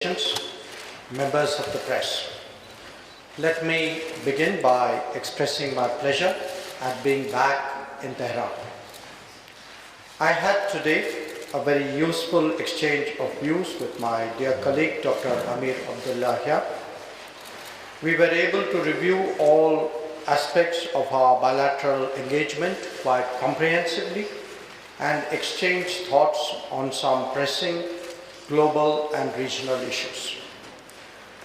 Members of the press. Let me begin by expressing my pleasure at being back in Tehran. I had today a very useful exchange of views with my dear colleague Dr. Amirabdollahian. We were able to review all aspects of our bilateral engagement quite comprehensively and exchange thoughts on some pressing global and regional issues.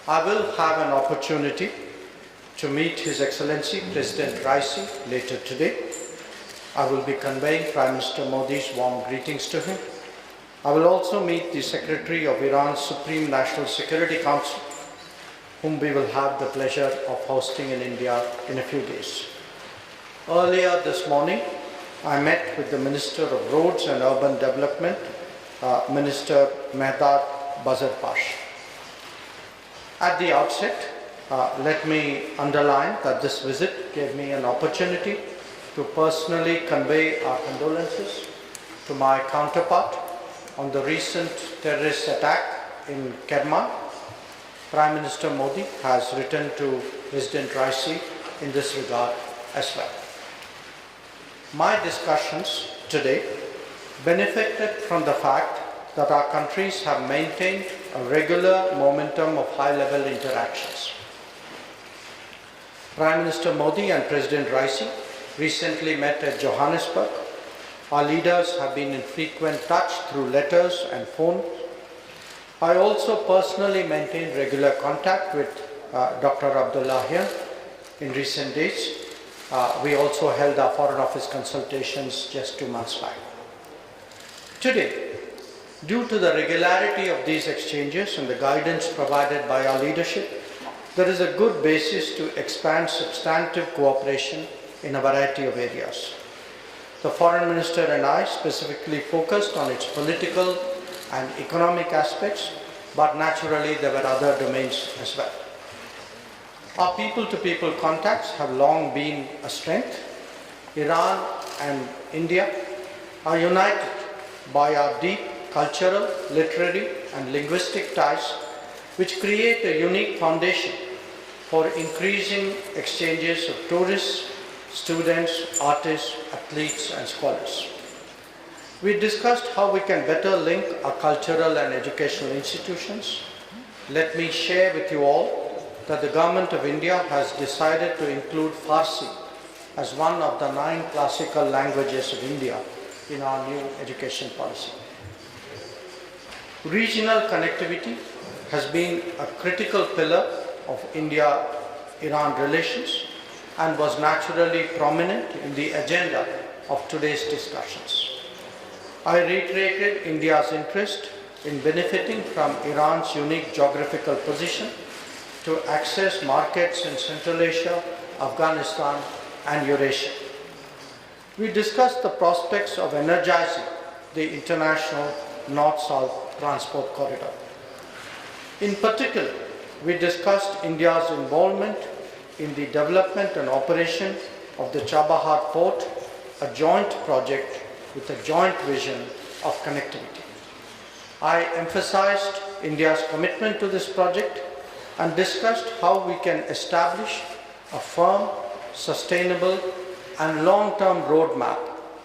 I will have an opportunity to meet His Excellency President Raisi later today. I will be conveying Prime Minister Modi's warm greetings to him. I will also meet the Secretary of Iran's Supreme National Security Council, whom we will have the pleasure of hosting in India in a few days. Earlier this morning, I met with the Minister of Roads and Urban Development, Minister Mehdad Bazarpash. At the outset, let me underline that this visit gave me an opportunity to personally convey our condolences to my counterpart on the recent terrorist attack in Kerman. Prime Minister Modi has written to President Raisi in this regard as well. My discussions today benefited from the fact that our countries have maintained a regular momentum of high-level interactions. Prime Minister Modi and President Raisi recently met at Johannesburg. Our leaders have been in frequent touch through letters and phone. I also personally maintained regular contact with Dr. Abdollahian in recent days. We also held our Foreign Office consultations just 2 months back. Today, due to the regularity of these exchanges and the guidance provided by our leadership, there is a good basis to expand substantive cooperation in a variety of areas. The Foreign Minister and I specifically focused on its political and economic aspects, but naturally there were other domains as well. Our people-to-people contacts have long been a strength. Iran and India are united by our deep cultural, literary and linguistic ties, which create a unique foundation for increasing exchanges of tourists, students, artists, athletes and scholars. We discussed how we can better link our cultural and educational institutions. Let me share with you all that the Government of India has decided to include Farsi as one of the 9 classical languages of India in our new education policy. Regional connectivity has been a critical pillar of India-Iran relations and was naturally prominent in the agenda of today's discussions. I reiterated India's interest in benefiting from Iran's unique geographical position to access markets in Central Asia, Afghanistan and Eurasia. We discussed the prospects of energizing the international North-South transport corridor. In particular, we discussed India's involvement in the development and operation of the Chabahar port, a joint project with a joint vision of connectivity. I emphasized India's commitment to this project and discussed how we can establish a firm, sustainable and long-term roadmap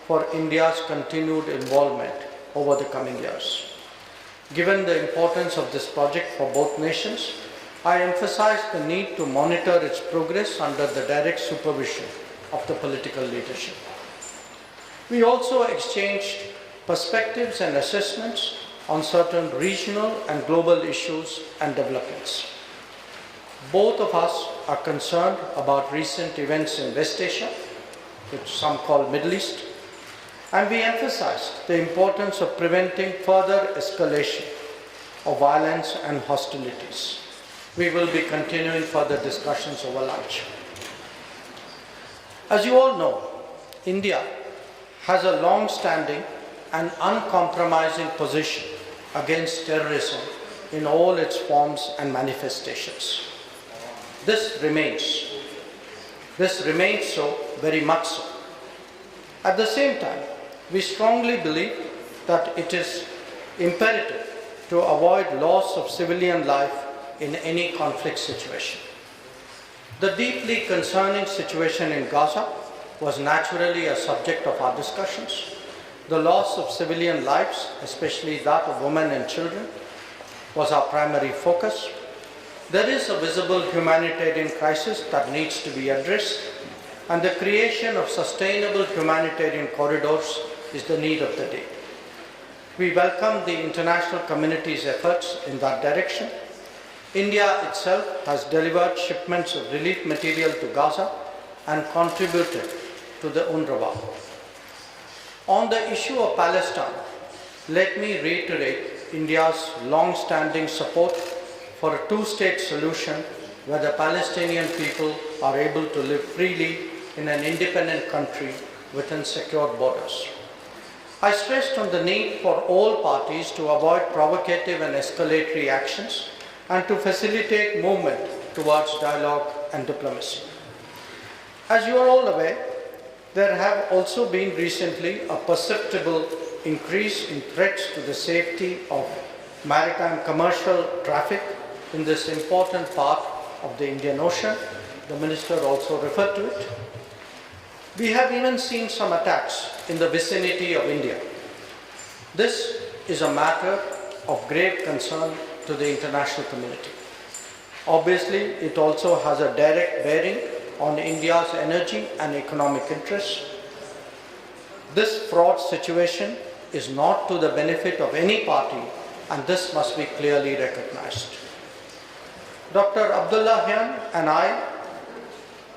for India's continued involvement over the coming years. Given the importance of this project for both nations, I emphasized the need to monitor its progress under the direct supervision of the political leadership. We also exchanged perspectives and assessments on certain regional and global issues and developments. Both of us are concerned about recent events in West Asia, which some call Middle East, and we emphasized the importance of preventing further escalation of violence and hostilities. We will be continuing further discussions over lunch. As you all know, India has a long-standing and uncompromising position against terrorism in all its forms and manifestations. This remains so, very much so. At the same time, we strongly believe that it is imperative to avoid loss of civilian life in any conflict situation. The deeply concerning situation in Gaza was naturally a subject of our discussions. The loss of civilian lives, especially that of women and children, was our primary focus. There is a visible humanitarian crisis that needs to be addressed, and the creation of sustainable humanitarian corridors is the need of the day. We welcome the international community's efforts in that direction. India itself has delivered shipments of relief material to Gaza and contributed to the UNRWA. On the issue of Palestine, let me reiterate India's long-standing support for a two-state solution where the Palestinian people are able to live freely in an independent country within secure borders. I stressed on the need for all parties to avoid provocative and escalatory actions and to facilitate movement towards dialogue and diplomacy. As you are all aware, there have also been recently a perceptible increase in threats to the safety of maritime commercial traffic in this important part of the Indian Ocean. The Minister also referred to it. We have even seen some attacks in the vicinity of India. This is a matter of grave concern to the international community. Obviously, it also has a direct bearing on India's energy and economic interests. This fraud situation is not to the benefit of any party, and this must be clearly recognized. Dr. Abdullahian and I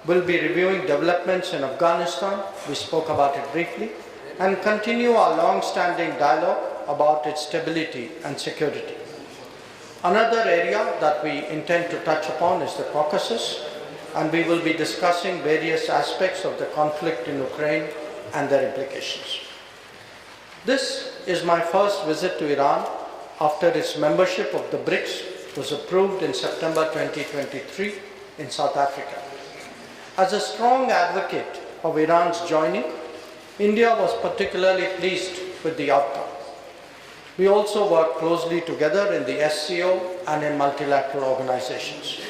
will be reviewing developments in Afghanistan, we spoke about it briefly, and continue our long-standing dialogue about its stability and security. Another area that we intend to touch upon is the Caucasus, and we will be discussing various aspects of the conflict in Ukraine and their implications. This is my first visit to Iran after its membership of the BRICS was approved in September 2023 in South Africa. As a strong advocate of Iran's joining, India was particularly pleased with the outcome. We also work closely together in the SCO and in multilateral organizations.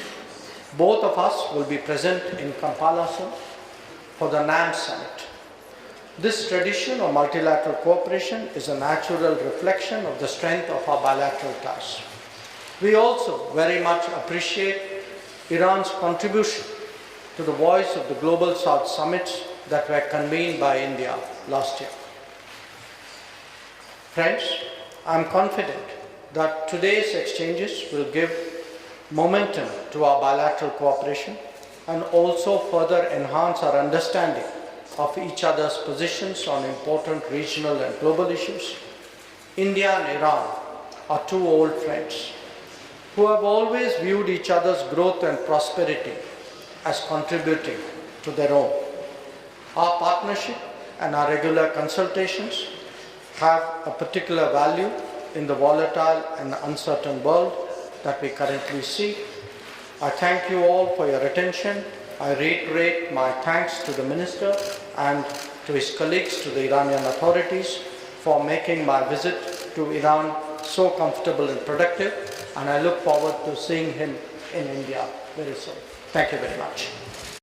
Both of us will be present in Kampala soon for the NAM summit. This tradition of multilateral cooperation is a natural reflection of the strength of our bilateral ties. We also very much appreciate Iran's contribution to the voice of the Global South summits that were convened by India last year. Friends, I am confident that today's exchanges will give momentum to our bilateral cooperation and also further enhance our understanding of each other's positions on important regional and global issues. India and Iran are two old friends who have always viewed each other's growth and prosperity as contributing to their own. Our partnership and our regular consultations have a particular value in the volatile and uncertain world that we currently see. I thank you all for your attention. I reiterate my thanks to the Minister and to his colleagues, to the Iranian authorities, for making my visit to Iran so comfortable and productive, and I look forward to seeing him in India very soon. Thank you very much.